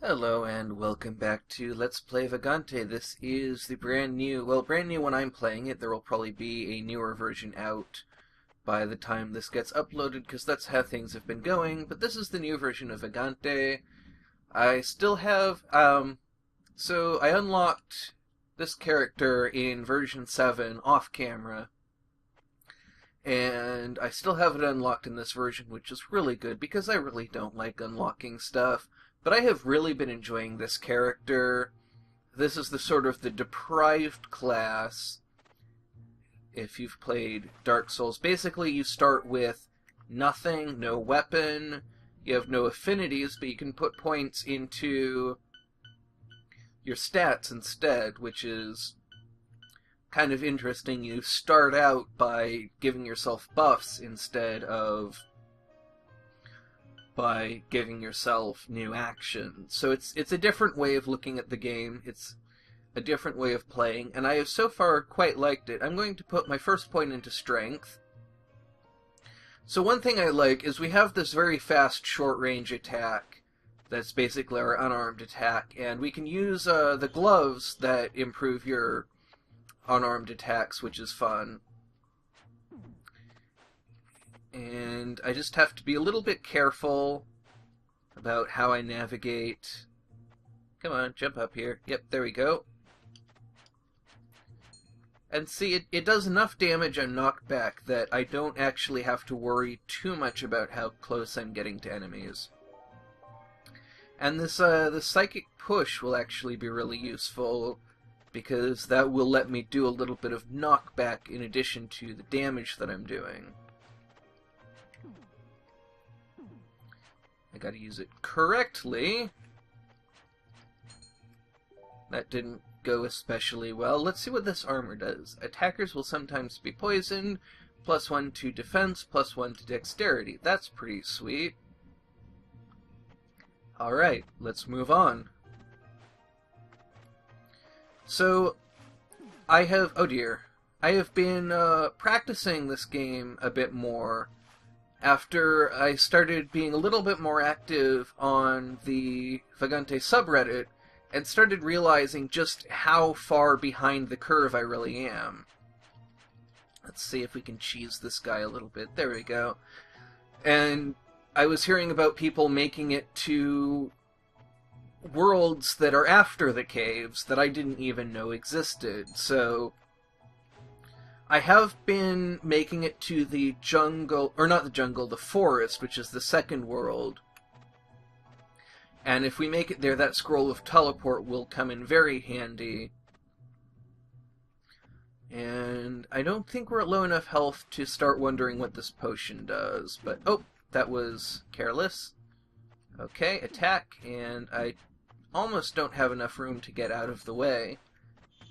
Hello and welcome back to Let's Play Vagante. This is the brand new when I'm playing it. There will probably be a newer version out by the time this gets uploaded, because that's how things have been going. But this is the new version of Vagante. I still have, so I unlocked this character in version 7 off camera, and I still have it unlocked in this version, which is really good because I really don't like unlocking stuff. But I have really been enjoying this character. This is the sort of the deprived class. If you've played Dark Souls, basically you start with nothing, no weapon, you have no affinities, but you can put points into your stats instead, which is kind of interesting. You start out by giving yourself buffs instead of by giving yourself new actions. So it's a different way of looking at the game. It's a different way of playing, and I have so far quite liked it. I'm going to put my first point into strength. So one thing I like is we have this very fast short-range attack that's basically our unarmed attack, and we can use the gloves that improve your unarmed attacks, which is fun. And I just have to be a little bit careful about how I navigate. Come on, jump up here. Yep, there we go. And see, it does enough damage on knockback that I don't actually have to worry too much about how close I'm getting to enemies. And this the psychic push will actually be really useful, because that will let me do a little bit of knockback in addition to the damage that I'm doing. I gotta use it correctly. That didn't go especially well. Let's see what this armor does. Attackers will sometimes be poisoned. +1 to defense, +1 to dexterity. That's pretty sweet. Alright, let's move on. So, I have been practicing this game a bit more after I started being a little bit more active on the Vagante subreddit and started realizing just how far behind the curve I really am. Let's see if we can cheese this guy a little bit. There we go. And I was hearing about people making it to worlds that are after the caves that I didn't even know existed. So I have been making it to the jungle, or not the jungle, the forest, which is the second world. And if we make it there, that scroll of teleport will come in very handy. And I don't think we're at low enough health to start wondering what this potion does. But, oh, that was careless. Okay, attack, and I almost don't have enough room to get out of the way.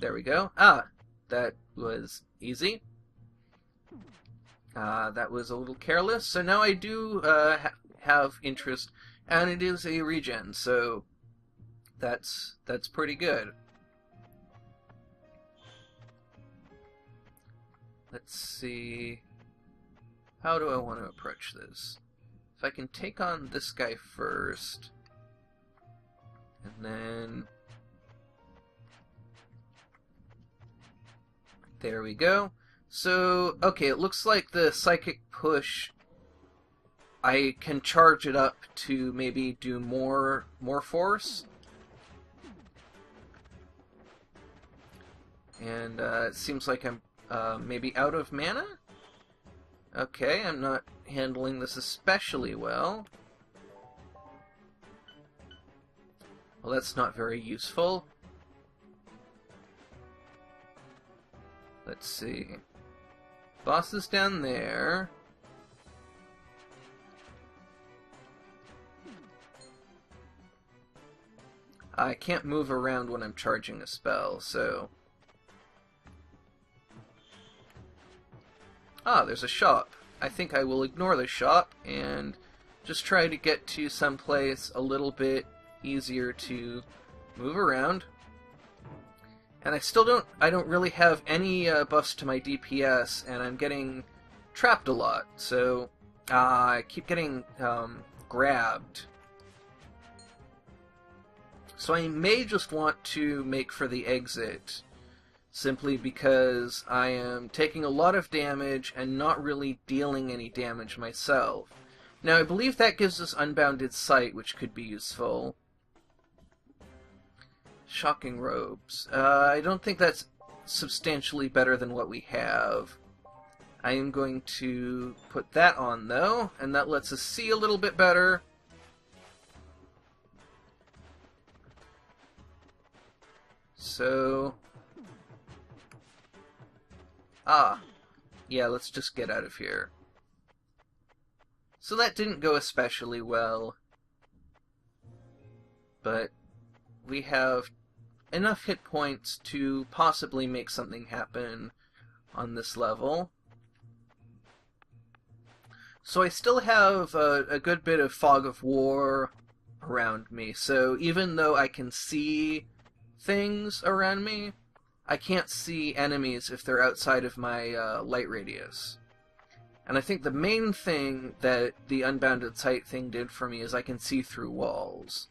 There we go. Ah, that was easy. That was a little careless. So now I do have interest, and it is a regen, so that's pretty good. Let's see. How do I want to approach this? If I can take on this guy first, and then there we go. So, okay, it looks like the psychic push, I can charge it up to maybe do more force. And it seems like I'm maybe out of mana? Okay, I'm not handling this especially well. Well, that's not very useful. Let's see. Boss is down there. I can't move around when I'm charging a spell, so... Ah, there's a shop. I think I will ignore the shop and just try to get to someplace a little bit easier to move around. And I don't really have any buffs to my DPS, and I'm getting trapped a lot, so I keep getting grabbed. So I may just want to make for the exit, simply because I am taking a lot of damage and not really dealing any damage myself. Now, I believe that gives us Unbounded Sight, which could be useful. Shocking Robes. I don't think that's substantially better than what we have. I am going to put that on, though, and that lets us see a little bit better. So... yeah, let's just get out of here. So that didn't go especially well, but we have enough hit points to possibly make something happen on this level. So I still have a good bit of Fog of War around me, so even though I can see things around me, I can't see enemies if they're outside of my light radius. And I think the main thing that the Unbounded Sight thing did for me is I can see through walls.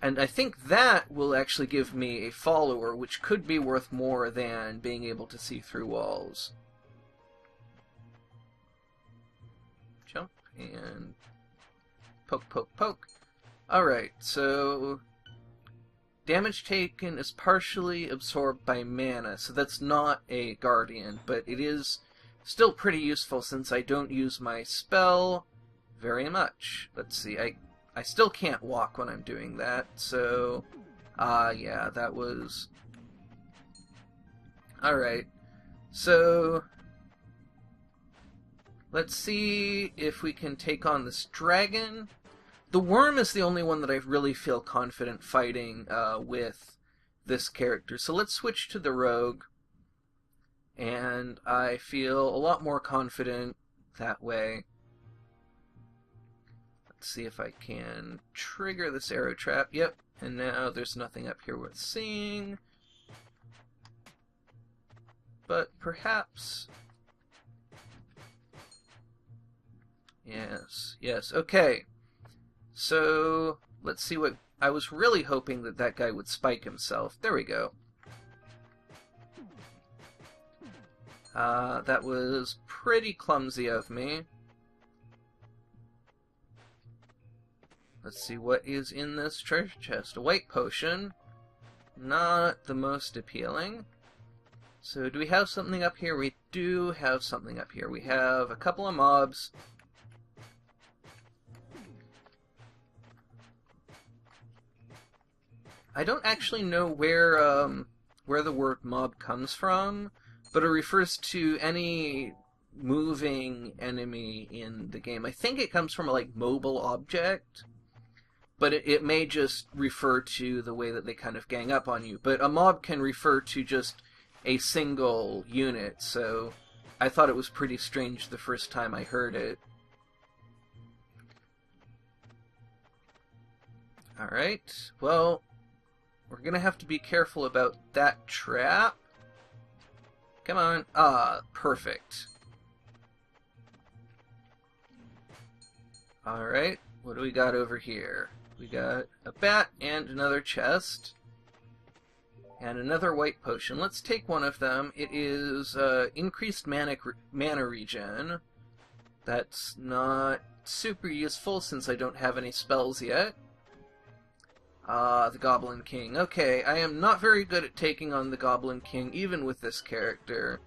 And I think that will actually give me a follower, which could be worth more than being able to see through walls. Jump and poke, poke, poke. Alright, so damage taken is partially absorbed by mana, so that's not a Guardian, but it is still pretty useful since I don't use my spell very much. Let's see, I still can't walk when I'm doing that, so... yeah, that was... Alright, so... let's see if we can take on this dragon. The worm is the only one that I really feel confident fighting with this character, so let's switch to the rogue. And I feel a lot more confident that way. Let's see if I can trigger this arrow trap. Yep, and now there's nothing up here worth seeing. But perhaps... Yes, okay. So, let's see what... I was really hoping that that guy would spike himself. There we go. That was pretty clumsy of me. Let's see what is in this treasure chest. A white potion. Not the most appealing. So do we have something up here? We do have something up here. We have a couple of mobs. I don't actually know where the word mob comes from, but it refers to any moving enemy in the game. I think it comes from a mobile object, but it may just refer to the way that they kind of gang up on you. But a mob can refer to just a single unit, so I thought it was pretty strange the first time I heard it. Alright, well, we're gonna have to be careful about that trap. Come on. Perfect. Alright, what do we got over here? We got a bat and another chest. And another white potion. Let's take one of them. It is increased mana regen. That's not super useful since I don't have any spells yet. The Goblin King. Okay, I am not very good at taking on the Goblin King, even with this character.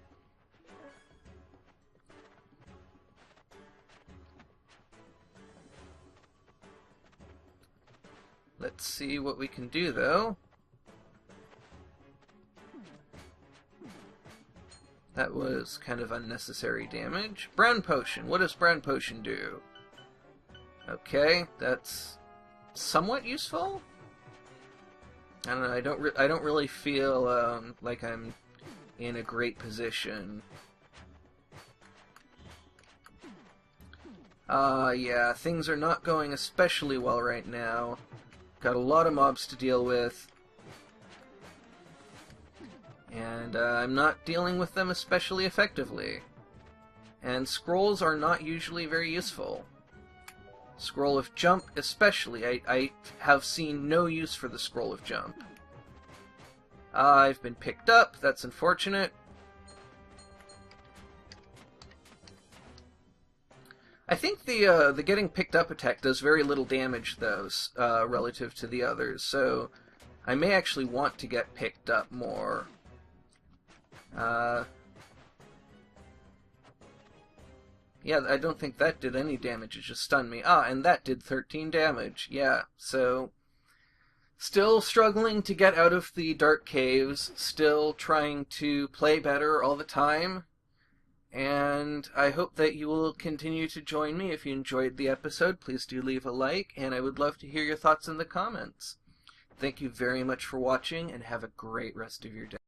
Let's see what we can do, though. That was kind of unnecessary damage. Brown Potion. What does Brown Potion do? Okay, that's somewhat useful. I don't know. I don't really feel like I'm in a great position. Yeah, things are not going especially well right now. Got a lot of mobs to deal with. And I'm not dealing with them especially effectively. And scrolls are not usually very useful. Scroll of Jump especially. I have seen no use for the Scroll of Jump. I've been picked up. That's unfortunate. I think the getting picked up attack does very little damage, though, relative to the others, so I may actually want to get picked up more. Yeah, I don't think that did any damage, it just stunned me. Ah, and that did 13 damage. Yeah, so still struggling to get out of the dark caves, still trying to play better all the time. And I hope that you will continue to join me. If you enjoyed the episode, please do leave a like, and I would love to hear your thoughts in the comments. Thank you very much for watching, and have a great rest of your day.